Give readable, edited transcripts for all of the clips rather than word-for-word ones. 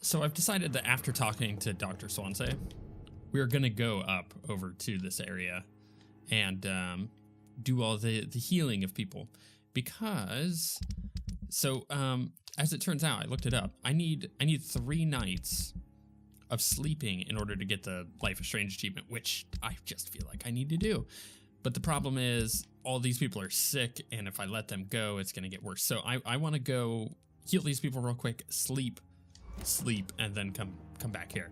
So I've decided that after talking to Dr. Swansea, we're gonna go up over to this area and do all the healing of people, because as it turns out, I looked it up. I need 3 nights of sleeping in order to get the Life is Strange achievement, which I just feel like I need to do. But the problem is all these people are sick, and if I let them go, it's gonna get worse. So I want to go heal these people real quick, sleep, and then come back here.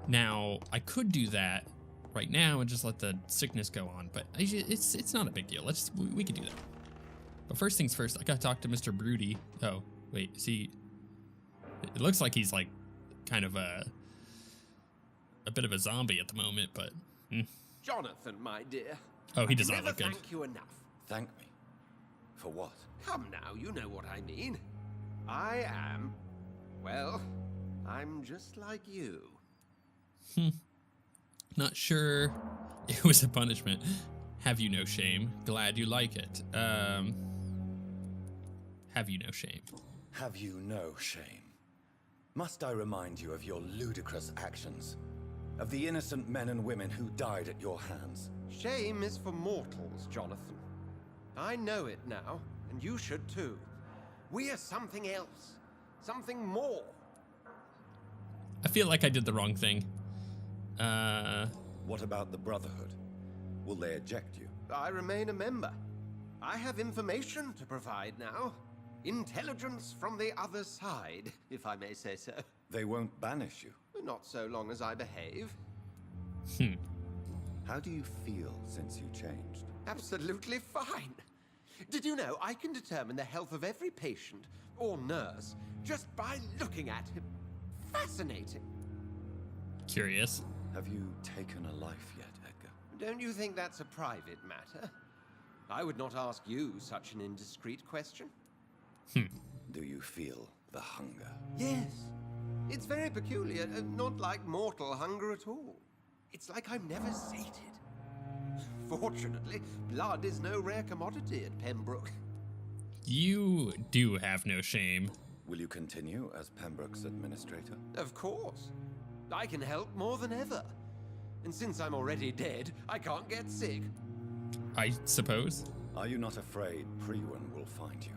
Now I could do that right now and just let the sickness go on, but it's not a big deal. We could do that. But first things first, I gotta talk to Mr. Broody. Oh wait, is he? It looks like he's like kind of a bit of a zombie at the moment, but. Jonathan, my dear. Oh, he does not look good. Thank you enough. Thank me? For what? Come now, you know what I mean. I am, well, I'm just like you. Not sure it was a punishment. Have you no shame? Glad you like it. Have you no shame? Have you no shame? Must I remind you of your ludicrous actions? Of the innocent men and women who died at your hands? Shame is for mortals, Jonathan. I know it now, and you should too. We are something else. Something more. I feel like I did the wrong thing. What about the Brotherhood? Will they eject you? I remain a member. I have information to provide now. Intelligence from the other side, if I may say so. They won't banish you? Not so long as I behave. How do you feel since you changed? Absolutely fine. Did you know I can determine the health of every patient or nurse just by looking at him? Fascinating. Curious. Have you taken a life yet, Edgar? Don't you think that's a private matter? I would not ask you such an indiscreet question. Do you feel the hunger? Yes. It's very peculiar, not like mortal hunger at all. It's like I'm never sated. Fortunately, blood is no rare commodity at Pembroke. You do have no shame. Will you continue as Pembroke's administrator? Of course. I can help more than ever. And since I'm already dead, I can't get sick. I suppose. Are you not afraid Priwen will find you?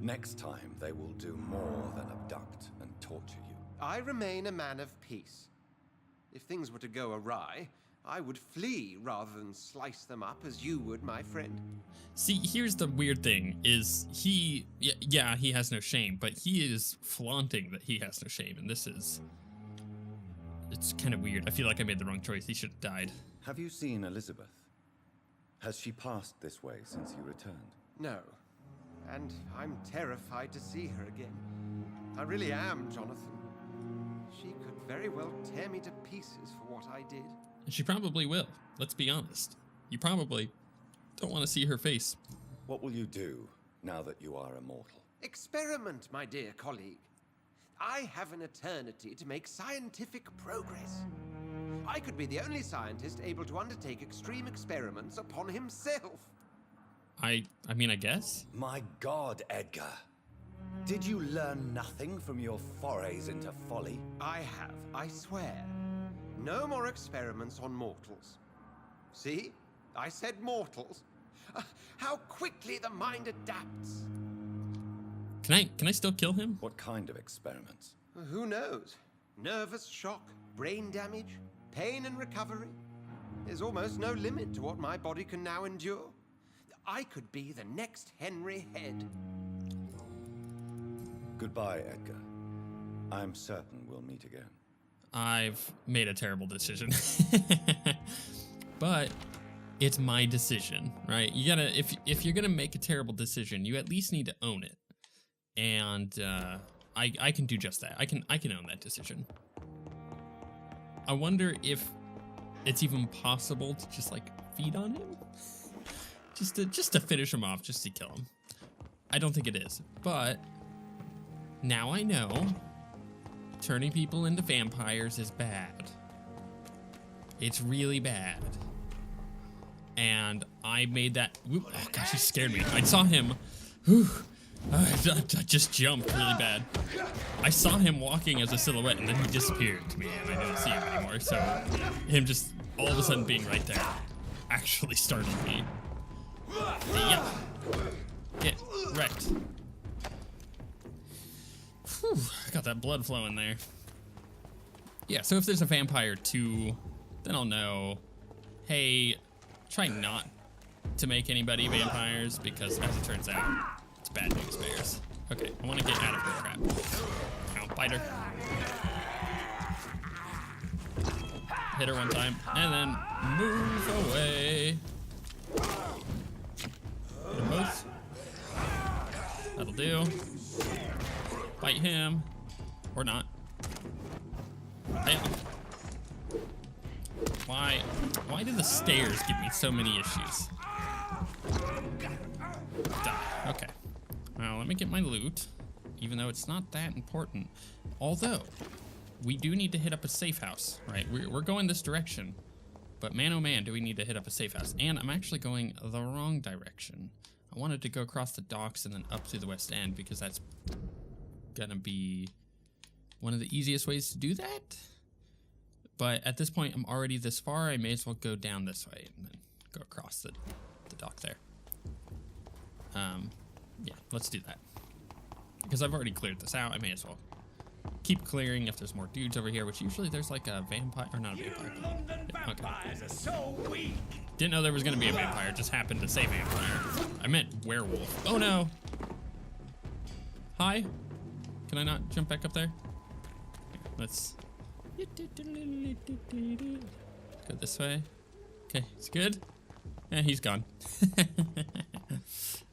Next time, they will do more than abduct and torture you. I remain a man of peace. If things were to go awry, I would flee rather than slice them up as you would, my friend. See, here's the weird thing, is he has no shame, but he is flaunting that he has no shame, and it's kind of weird. I feel like I made the wrong choice. He should have died. Have you seen Elizabeth? Has she passed this way since you returned? No. And I'm terrified to see her again. I really am, Jonathan. She could very well tear me to pieces for what I did. And she probably will. Let's be honest. You probably don't want to see her face. What will you do now that you are immortal? Experiment, my dear colleague. I have an eternity to make scientific progress. I could be the only scientist able to undertake extreme experiments upon himself. I mean, I guess. My God, Edgar. Did you learn nothing from your forays into folly? I have, I swear. No more experiments on mortals. See? I said mortals. How quickly the mind adapts. Can I still kill him? What kind of experiments? Who knows? Nervous shock, brain damage, pain and recovery. There's almost no limit to what my body can now endure. I could be the next Henry Head. Goodbye, Edgar. I'm certain we'll meet again. I've made a terrible decision. But it's my decision, right? You gotta, if you're gonna make a terrible decision, you at least need to own it. And I can do just that. I can own that decision. I wonder if it's even possible to just like feed on him, just to finish him off, just to kill him. I don't think it is, but now I know turning people into vampires is bad. It's really bad. And I made that, oh gosh, he scared me. I saw him Whew. I just jumped really bad. I saw him walking as a silhouette, and then he disappeared to me, and I didn't see him anymore. So him just all of a sudden being right there actually startled me. Yeah. Get wrecked. Whew. Got that blood flowing there. Yeah, so if there's a vampire too, then I'll know, hey, try not to make anybody vampires, because as it turns out, it's bad news bears. Okay, I want to get out of her trap. Ow, bite her. Hit her one time, and then move away. Hit them both. That'll do. Bite him. Or not. Damn. Why do the stairs give me so many issues? Die. Okay. Well, let me get my loot, even though it's not that important. Although, we do need to hit up a safe house, right? We're going this direction, but man, oh man, do we need to hit up a safe house. And I'm actually going the wrong direction. I wanted to go across the docks and then up to the west end, because that's gonna be one of the easiest ways to do that. But at this point, I'm already this far. I may as well go down this way and then go across the dock there. Yeah, let's do that. Because I've already cleared this out, I may as well keep clearing if there's more dudes over here, which usually there's like a vampire, or not a vampire. Yeah, okay. Vampires are so weak. Didn't know there was gonna be a vampire, just happened to say vampire. I meant werewolf. Oh no! Hi? Can I not jump back up there? Let's go this way. Okay, it's good. Yeah, he's gone.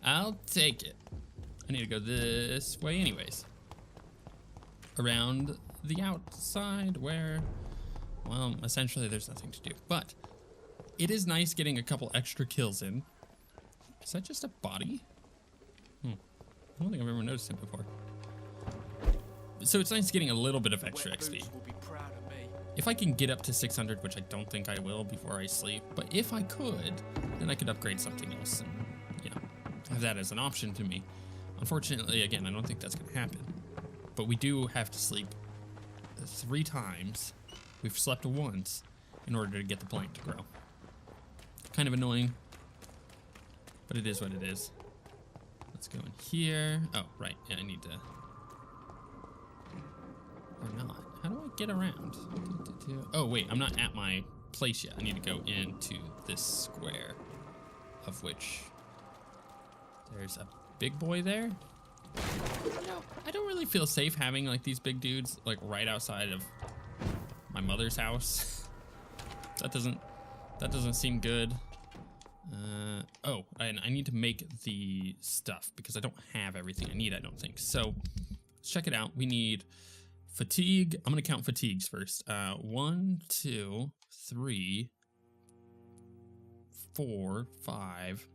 I'll take it. I need to go this way anyways. Around the outside where, well, essentially there's nothing to do. But it is nice getting a couple extra kills in. Is that just a body? I don't think I've ever noticed it before. So it's nice getting a little bit of extra XP. If I can get up to 600, which I don't think I will before I sleep, but if I could, then I could upgrade something else and, you know, have that as an option to me. Unfortunately, again, I don't think that's going to happen. But we do have to sleep 3 times. We've slept once in order to get the plant to grow. Kind of annoying, but it is what it is. Let's go in here. Oh, right. Yeah, I need to... Or not. How do I get around? Oh, wait. I'm not at my place yet. I need to go into this square, of which there's a big boy there. I don't really feel safe having like these big dudes like right outside of my mother's house. That doesn't seem good. Oh, and I need to make the stuff because I don't have everything I need, I don't think. So let's check it out. We need fatigue. I'm gonna count fatigues first. 1, 2, 3, 4, 5.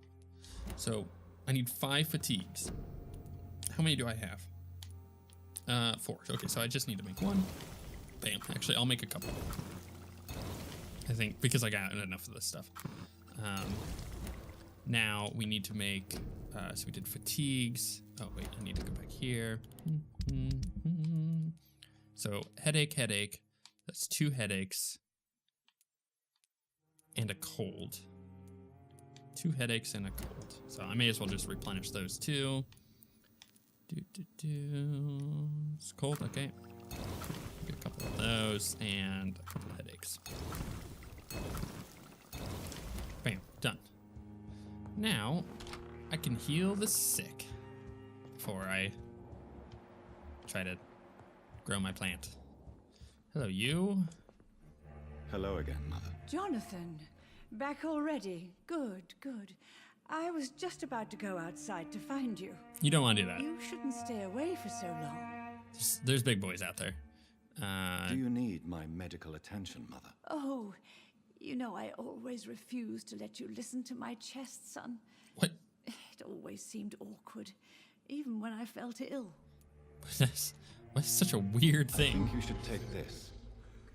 So I need 5 fatigues. How many do I have? 4. Okay, so I just need to make 1. Bam. Actually, I'll make a couple. I think because I got enough of this stuff. Now we need to make, so we did fatigues. Oh wait, I need to go back here. So headache, that's 2 headaches and a cold. 2 headaches and a cold. So I may as well just replenish those 2. It's cold, okay. Get a couple of those and a couple of headaches. Bam, done. Now, I can heal the sick before I try to grow my plant. Hello, you. Hello again, Mother. Jonathan, back already? Good, good. I was just about to go outside to find you. You don't want to do that. You shouldn't stay away for so long. There's big boys out there. Do you need my medical attention, Mother? Oh, you know I always refused to let you listen to my chest, son. What? It always seemed awkward, even when I felt ill. What's such a weird I thing? think you should take this.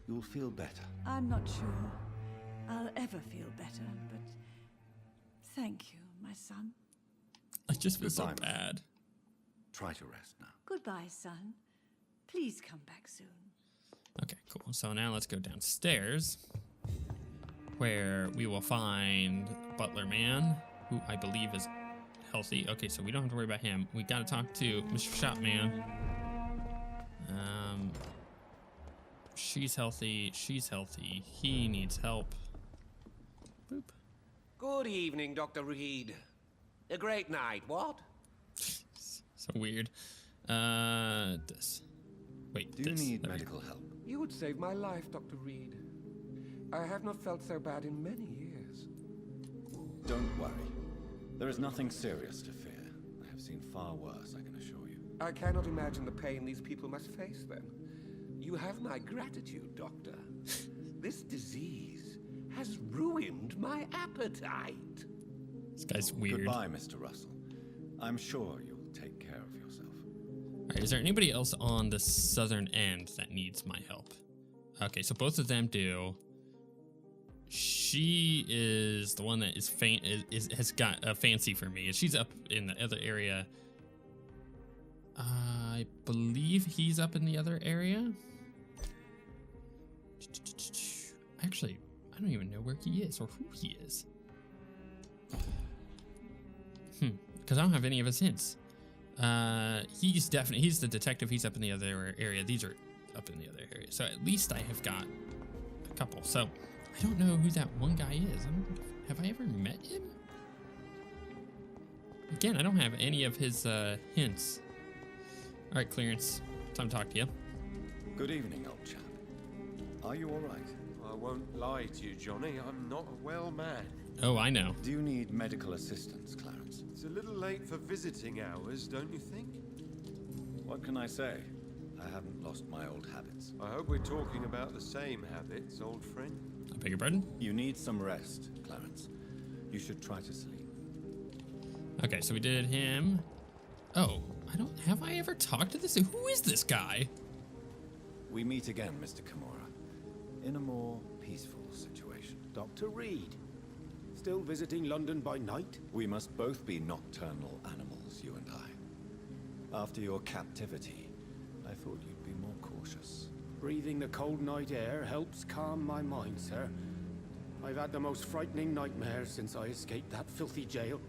You'll feel better. I'm not sure I'll ever feel better, but thank you, my son. I just feel so Goodbye, my bad. Try to rest now. Goodbye, son. Please come back soon. Okay, cool. So now let's go downstairs, where we will find Butler Man, who I believe is healthy. Okay, so we don't have to worry about him. We gotta talk to Mr. Shopman. She's healthy. She's healthy. He needs help. Boop. Good evening, Dr. Reid. A great night, what? So weird. This. Wait, Do you this. need There we medical help? You would save my life, Dr. Reid. I have not felt so bad in many years. Don't worry. There is nothing serious to fear. I have seen far worse, I can assure you. I cannot imagine the pain these people must face then. You have my gratitude, Doctor. This disease has ruined my appetite. This guy's weird. Goodbye, Mr. Russell. I'm sure you'll take care of yourself. All right, is there anybody else on the southern end that needs my help? Okay, so both of them do. She is the one that has got a fancy for me. She's up in the other area. I believe he's up in the other area. Actually, I don't even know where he is or who he is. Because I don't have any of his hints. He's the detective. He's up in the other area. These are up in the other area. So at least I have got a couple. So I don't know who that one guy is. Have I ever met him? Again, I don't have any of his hints. All right, Clearance. Time to talk to you. Good evening, old chap. Are you all right? I won't lie to you, Johnny. I'm not a well man. Oh, I know. Do you need medical assistance, Clarence? It's a little late for visiting hours, don't you think? What can I say? I haven't lost my old habits. I hope we're talking about the same habits, old friend. I beg your pardon? You need some rest, Clarence. You should try to sleep. Okay, so we did him. Oh, have I ever talked to this? Who is this guy? We meet again, Mr. Kimura, in a more peaceful situation. Dr. Reid. Still visiting London by night? We must both be nocturnal animals, you and I. After your captivity, I thought you'd be more cautious. Breathing the cold night air helps calm my mind, sir. I've had the most frightening nightmares since I escaped that filthy jail.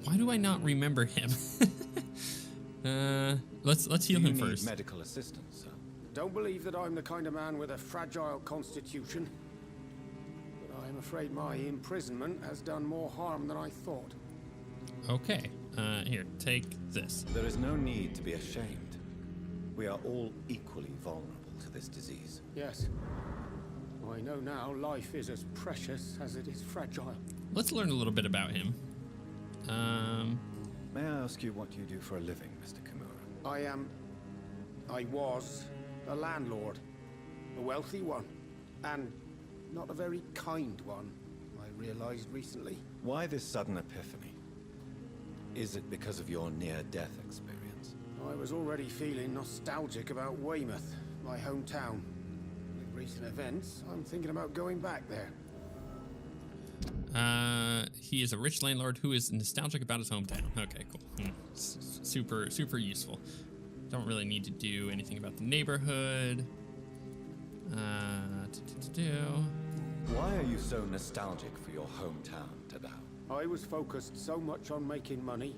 Why do I not remember him? Let's heal him Do you first. need medical assistance, sir? Don't believe that I'm the kind of man with a fragile constitution. But I'm afraid my imprisonment has done more harm than I thought. Okay, here, take this. There is no need to be ashamed. We are all equally vulnerable to this disease. Yes. I know now life is as precious as it is fragile. Let's learn a little bit about him. May I ask you what you do for a living, Mr. Kimura? I was a landlord. A wealthy one. And not a very kind one, I realized recently. Why this sudden epiphany? Is it because of your near-death experience? I was already feeling nostalgic about Weymouth, my hometown. With recent events, I'm thinking about going back there. He is a rich landlord who is nostalgic about his hometown. Okay, cool. Super useful. Don't really need to do anything about the neighborhood. Why are you so nostalgic for your hometown, Tadao? I was focused so much on making money,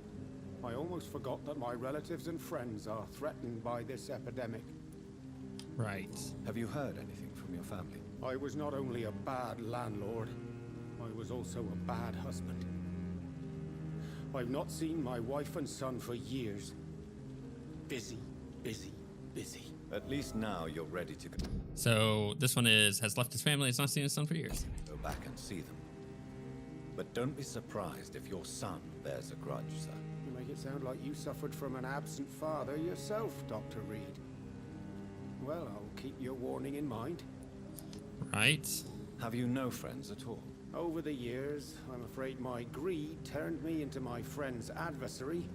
I almost forgot that my relatives and friends are threatened by this epidemic. Right. Have you heard anything from your family? I was not only a bad landlord, I was also a bad husband. I've not seen my wife and son for years. Busy. At least now you're ready to go So this one has left his family. He's not seen his son for years. back and see them. But don't be surprised if your son bears a grudge, sir. You make it sound like you suffered from an absent father yourself, Dr. Reid. Well, I'll keep your warning in mind. Right. Have you no friends at all? Over the years, I'm afraid my greed turned me into my friend's adversary,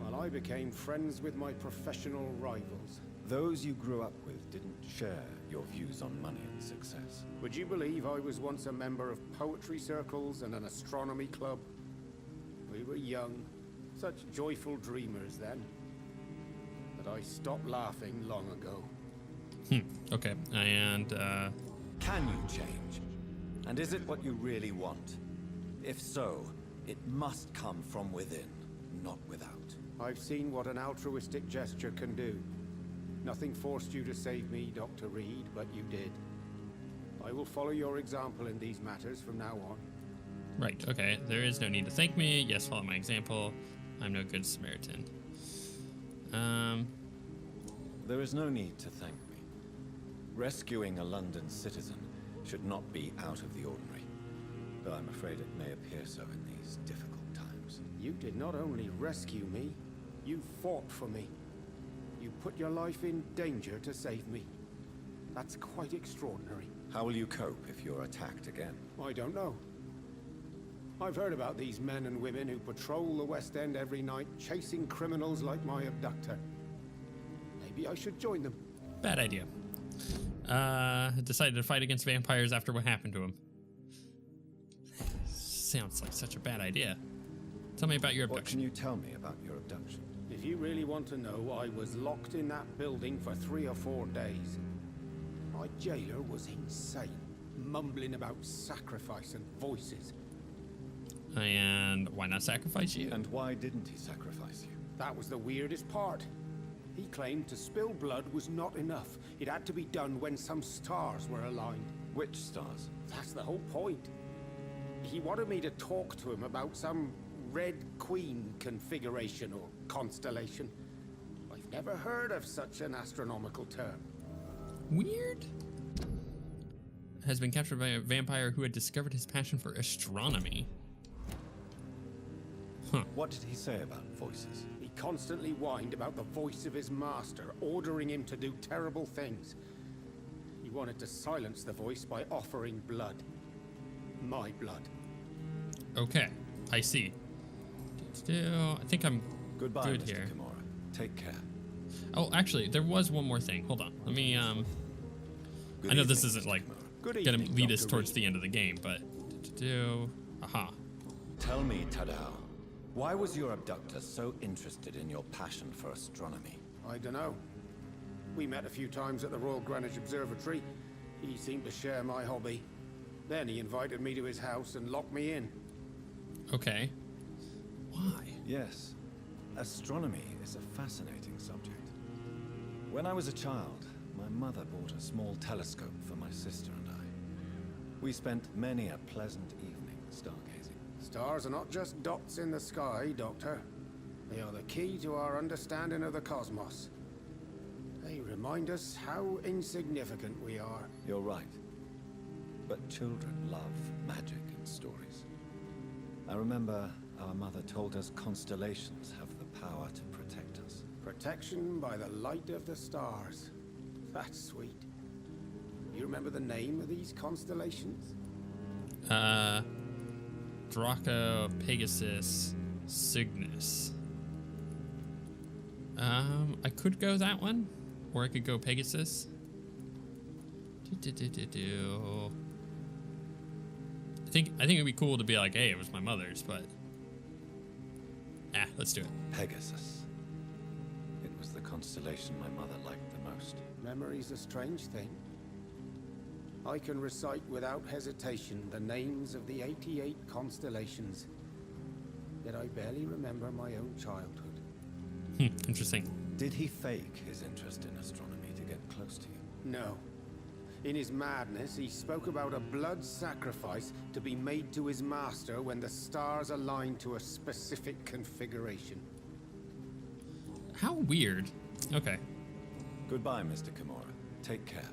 while I became friends with my professional rivals. Those you grew up with didn't share your views on money and success. Would you believe I was once a member of poetry circles and an astronomy club? We were young, such joyful dreamers then. But I stopped laughing long ago. Okay, and Can you change? And is it what you really want? If so, it must come from within, not without. I've seen what an altruistic gesture can do. Nothing forced you to save me, Dr. Reid, but you did. I will follow your example in these matters from now on. right, okay. There is no need to thank me. Yes, follow my example. I'm no good Samaritan. There is no need to thank me. Rescuing a London citizen should not be out of the ordinary, though I'm afraid it may appear so in these difficult times. You did not only rescue me, you fought for me. You put your life in danger to save me. That's quite extraordinary. How will you cope if you're attacked again? I don't know. I've heard about these men and women who patrol the West End every night, chasing criminals like my abductor. Maybe I should join them. Bad idea. Decided to fight against vampires after what happened to him. Sounds like such a bad idea. Tell me about your What abduction. can you tell me about your abduction? If you really want to know, I was locked in that building for 3 or 4 days. My jailer was insane, mumbling about sacrifice and voices. And why not sacrifice you? And why didn't he sacrifice you? That was the weirdest part. He claimed to spill blood was not enough. It had to be done when some stars were aligned. Which stars? That's the whole point. He wanted me to talk to him about some Red Queen configuration or constellation. I've never heard of such an astronomical term. Weird. Has been captured by a vampire who had discovered his passion for astronomy. Huh. What did he say about voices? He constantly whined about the voice of his master, ordering him to do terrible things. He wanted to silence the voice by offering blood. My blood. Okay, I see. I think I'm Goodbye, good Mr. here. Kimura. Take care. Oh, actually, there was one more thing. Hold on. Let me, Good I know this evening, isn't Mr. like Kimura. Good gonna evening, lead us Dr. towards Reid. the end of the game, but aha. Tell me, Tadao, why was your abductor so interested in your passion for astronomy? I don't know. We met a few times at the Royal Greenwich Observatory. He seemed to share my hobby. Then he invited me to his house and locked me in. Okay. Why? Yes, astronomy is a fascinating subject. When I was a child, my mother bought a small telescope for my sister and I. We spent many a pleasant evening stargazing. Stars are not just dots in the sky, Doctor. They are the key to our understanding of the cosmos. They remind us how insignificant we are. You're right. But children love magic and stories. I remember our mother told us constellations have the power to protect us. Protection by the light of the stars. That's sweet. You remember the name of these constellations? Draco, Pegasus, Cygnus. I could go that one, or I could go Pegasus. I think it'd be cool to be like, hey, it was my mother's, but let's do it. Pegasus. It was the constellation my mother liked the most. Memory's a strange thing. I can recite without hesitation the names of the 88 constellations. Yet I barely remember my own childhood. Interesting. Did he fake his interest in astronomy to get close to you? No. In his madness, he spoke about a blood sacrifice to be made to his master when the stars aligned to a specific configuration. How weird. Okay. Goodbye, Mr. Kimura. Take care.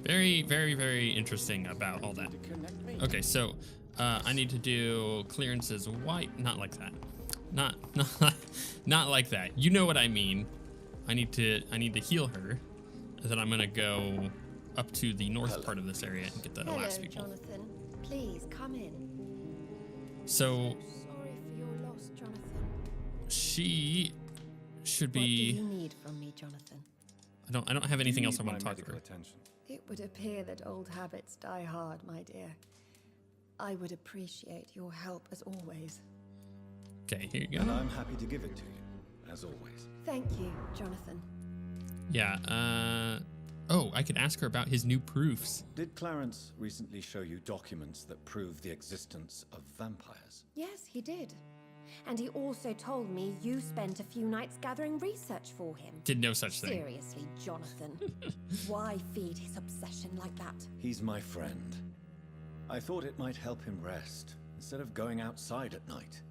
Very, very, very interesting about all that. To connect me. Okay, so I need to do clearances white, not like that. Not like that. You know what I mean. I need to heal her. And then I'm gonna go up to the north part of this area and get the last people. Jonathan. Please come in. So Sorry for your loss, Jonathan. she should What do be. you need from me, Jonathan? I don't have anything You else I need want to my talk to medical her. attention. It would appear that old habits die hard, my dear. I would appreciate your help as always. Okay, here you And go. I'm happy to give it to you, as always. Thank you, Jonathan. Yeah, oh, I could ask her about his new proofs. Did Clarence recently show you documents that prove the existence of vampires? Yes, he did. And he also told me you spent a few nights gathering research for him. Did no such thing. Seriously, Jonathan. Why feed his obsession like that? He's my friend. I thought it might help him rest, instead of going outside at night.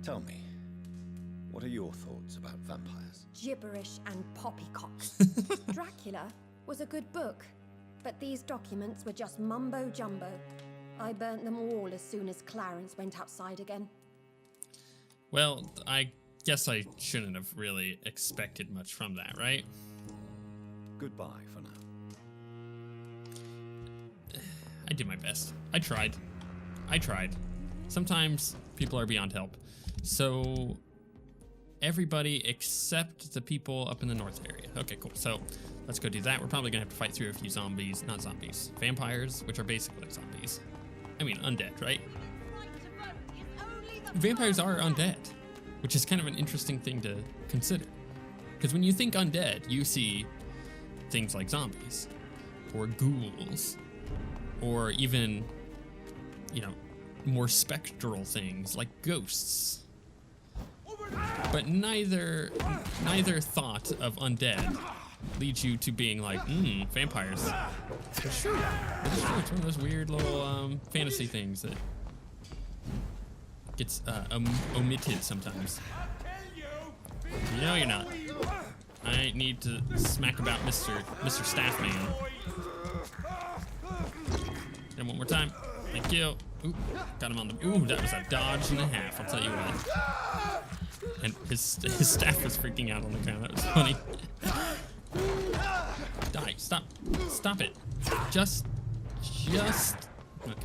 Tell me, what are your thoughts about vampires? Gibberish and poppycocks. Dracula was a good book, but these documents were just mumbo-jumbo. I burnt them all as soon as Clarence went outside again. Well, I guess I shouldn't have really expected much from that, right? Goodbye for now. I did my best. I tried. Sometimes people are beyond help. So, everybody except the people up in the north area. Okay, cool. So, let's go do that. We're probably gonna have to fight through a few zombies. Not zombies. Vampires, which are basically like zombies. I mean, undead, right? Vampires are undead, which is kind of an interesting thing to consider. Because when you think undead, you see things like zombies, or ghouls, or even, you know, more spectral things like ghosts. But neither thought of undead leads you to being like, vampires. It's true. It's true. It's one of those weird little fantasy things that gets omitted sometimes. No, you're not. I need to smack about Mr. Staffman. And one more time. Thank you. Ooh, got him on the. Ooh, that was a dodge and a half. I'll tell you what. And his staff was freaking out on the ground. That was funny. Die! Stop it! Just. Okay.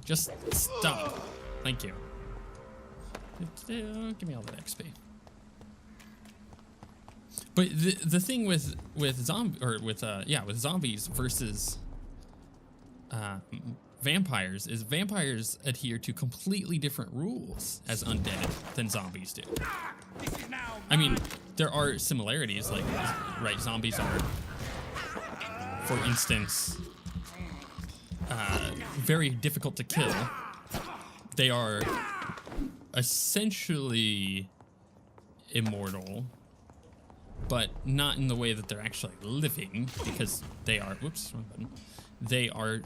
Just stop. Thank you. Give me all that XP. But the thing with zombies versus vampires is vampires adhere to completely different rules as undead than zombies do. I mean, there are similarities, like, right, zombies are, for instance, very difficult to kill. They are essentially immortal, but not in the way that they're actually living, because they are, whoops, wrong button. They are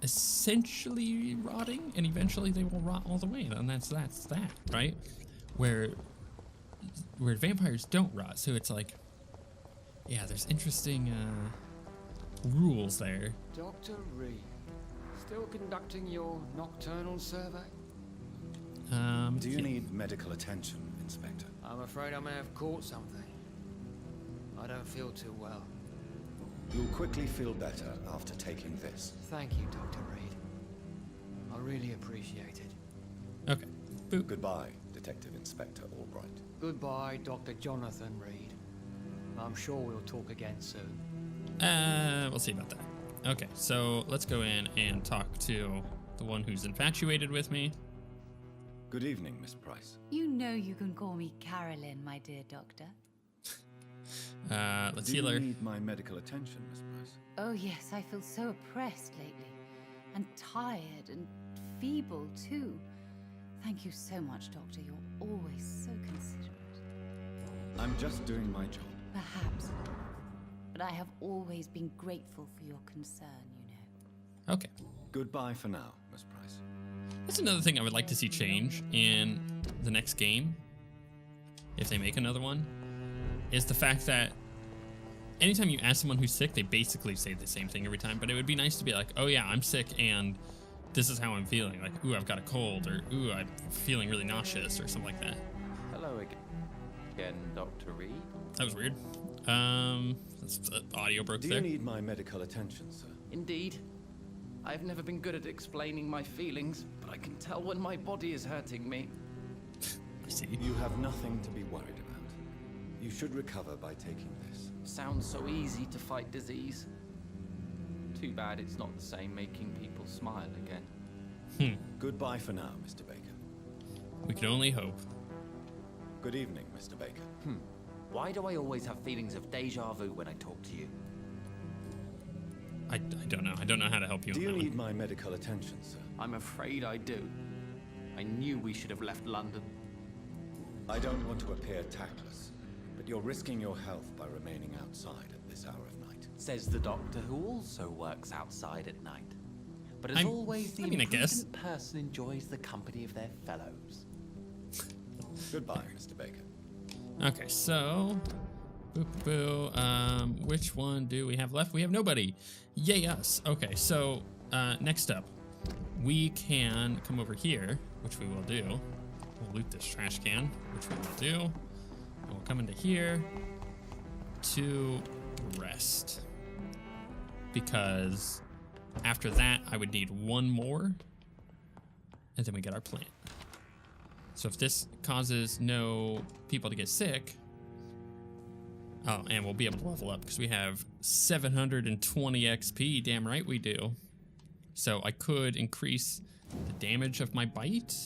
essentially rotting, and eventually they will rot all the way, and that's that, right? Where vampires don't rot, so it's like, yeah, there's interesting rules there. Dr. Reid, still conducting your nocturnal survey? Do you need medical attention, Inspector? I'm afraid I may have caught something. I don't feel too well. You'll quickly feel better after taking this. Thank you, Dr. Reid. I really appreciate it. Okay. Boop. Goodbye, Detective Inspector Albright. Goodbye, Dr. Jonathan Reid. I'm sure we'll talk again soon. We'll see about that. Okay, so let's go in and talk to the one who's infatuated with me. Good evening, Miss Price. You know you can call me Carolyn, my dear doctor. Let's heal her. Do you need my medical attention, Miss Price? Oh yes, I feel so oppressed lately. And tired and feeble too. Thank you so much, Doctor. You're always so considerate. I'm just doing my job. Perhaps. But I have always been grateful for your concern, you know. Okay. Goodbye for now, Miss Price. That's another thing I would like to see change in the next game, if they make another one, is the fact that anytime you ask someone who's sick, they basically say the same thing every time. But it would be nice to be like, oh yeah, I'm sick and this is how I'm feeling. Like, ooh, I've got a cold, or ooh, I'm feeling really nauseous, or something like that. Hello again, Dr. Reid. That was weird. Audio broke Do there. you need my medical attention, sir? Indeed. I've never been good at explaining my feelings, but I can tell when my body is hurting me. I see. You have nothing to be worried about. You should recover by taking this. Sounds so easy to fight disease. Too bad it's not the same making people smile again. Goodbye for now, Mr. Baker. We can only hope. Good evening, Mr. Baker. Why do I always have feelings of deja vu when I talk to you? I don't know. I don't know how to help you. Do on you that need one. my medical attention, sir? I'm afraid I do. I knew we should have left London. I don't want to appear tactless, but you're risking your health by remaining outside at this hour of night. Says the doctor who also works outside at night. But as I'm- always, the I mean, I guess. imprudent person enjoys the company of their fellows. Goodbye, Mr. Baker. Okay, so which one do we have left? We have nobody. Yay us. Okay, so next up, we can come over here, which we will do. We'll loot this trash can, which we will do. And we'll come into here to rest. Because after that, I would need one more. And then we get our plant. So if this causes no people to get sick, oh, and we'll be able to level up because we have 720 XP. Damn right we do. So I could increase the damage of my bite.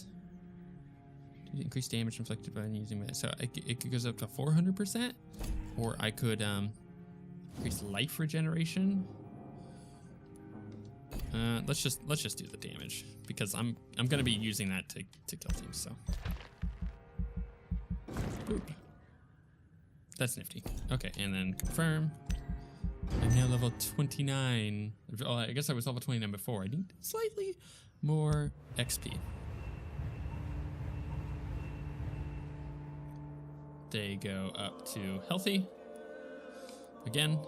Increase damage inflicted by using my, so it goes up to 400%, or I could increase life regeneration. Let's just do the damage because I'm gonna be using that to kill teams. So, boop. That's nifty. Okay, and then confirm. I'm now level 29. Oh, I guess I was level 29 before. I need slightly more XP. They go up to healthy. Again.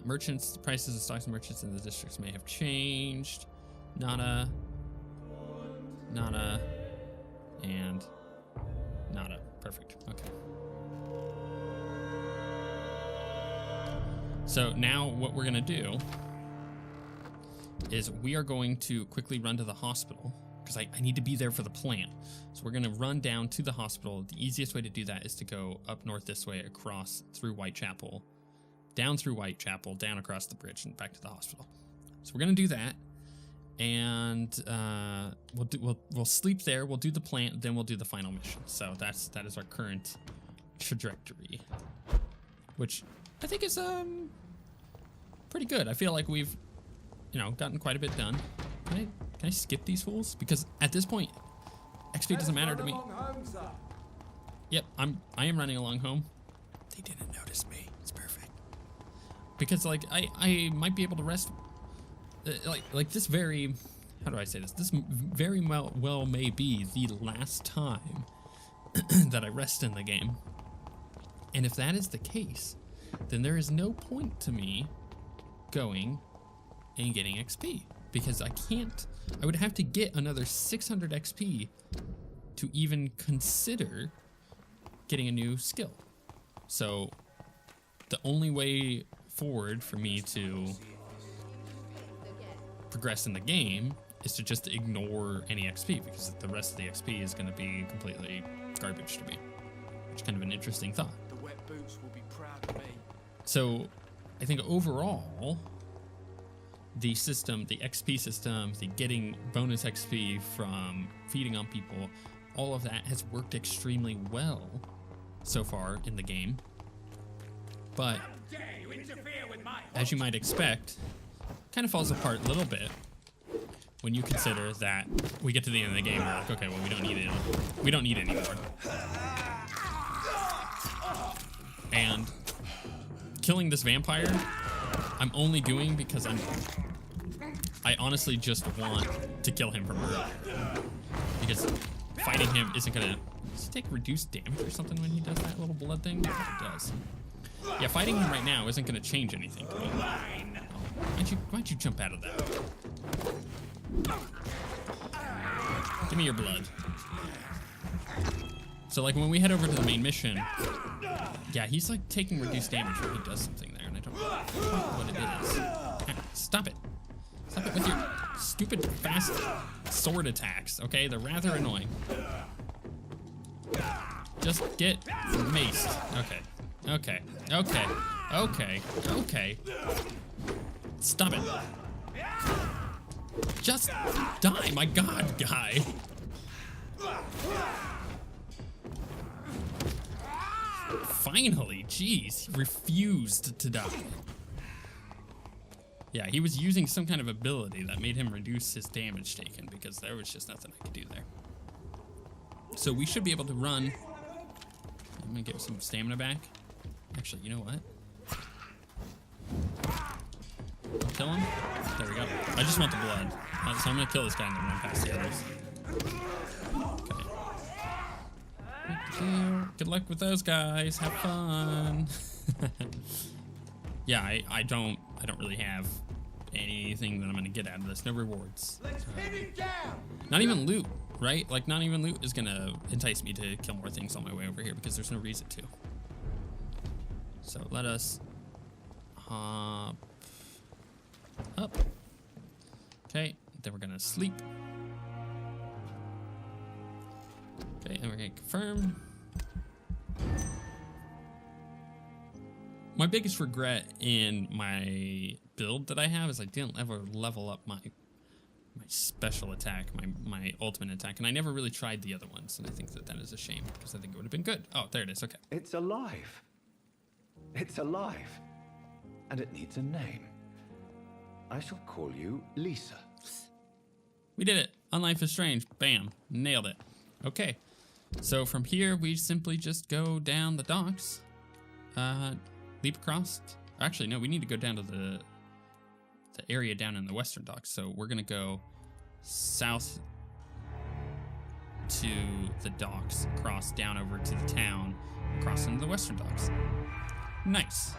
Merchants, the prices of stocks and merchants in the districts may have changed. Nada, and nada. Perfect. Okay. So now what we're gonna do is we are going to quickly run to the hospital because I need to be there for the plant. So we're gonna run down to the hospital. The easiest way to do that is to go up north this way, across through Whitechapel, down through Whitechapel, down across the bridge, and back to the hospital. So we're gonna do that, and we'll sleep there. We'll do the plant, then we'll do the final mission. So that is our current trajectory, which I think is pretty good. I feel like we've gotten quite a bit done. Can I skip these fools? Because at this point, XP doesn't matter to me. Yep, I am running along home. They didn't notice me. It's perfect. Because like I might be able to rest like this very, how do I say this? This very well may be the last time that I rest in the game. And if that is the case, then there is no point to me going and getting XP because I would have to get another 600 XP to even consider getting a new skill. So the only way forward for me to progress in the game is to just ignore any XP because the rest of the XP is going to be completely garbage to me, which is kind of an interesting thought. The wet boots will be proud of me. So I think overall, the system, the XP system, the getting bonus XP from feeding on people, all of that has worked extremely well so far in the game. But as you might expect, kind of falls apart a little bit when you consider that we get to the end of the game, we're like, okay, well, we don't need it. We don't need it anymore. And killing this vampire, I'm only doing because I honestly just want to kill him from earlier. Because fighting him isn't gonna, does he take reduced damage or something when he does that little blood thing? Yeah, it does. Yeah, fighting him right now isn't gonna change anything to me. Why'd you jump out of that? Give me your blood. So like when we head over to the main mission, yeah, he's like taking reduced damage when he does something there, and I don't know what it is. Stop it. Stop it with your stupid fast sword attacks, okay? They're rather annoying. Just get maced. Okay. Okay. Okay. Okay. Okay. Stop it. Just die, my god, guy. Finally, jeez, he refused to die. Yeah, he was using some kind of ability that made him reduce his damage taken because there was just nothing I could do there. So we should be able to run. I'm gonna get some stamina back. Actually, you know what? I'll kill him. There we go. I just want the blood. So I'm gonna kill this guy and then run past the others. Okay. Good luck with those guys. Have fun. Yeah, I don't really have anything that I'm gonna get out of this. No rewards. Not even loot, right? Like, not even loot is gonna entice me to kill more things on my way over here because there's no reason to. So let us hop up. Okay, then we're gonna sleep. Okay, and we're gonna confirm. My biggest regret in my build that I have is I didn't ever level up my special attack, my ultimate attack, and I never really tried the other ones, and I think that is a shame because I think it would have been good. Oh, there it is. Okay. It's alive. It's alive, and it needs a name. I shall call you Lisa. We did it. Unlife is strange. Bam. Nailed it. Okay. So from here, we simply just go down the docks. Leap across. Actually, no, we need to go down to the area down in the western docks. So we're going to go south to the docks, cross down over to the town, cross into the western docks. Nice.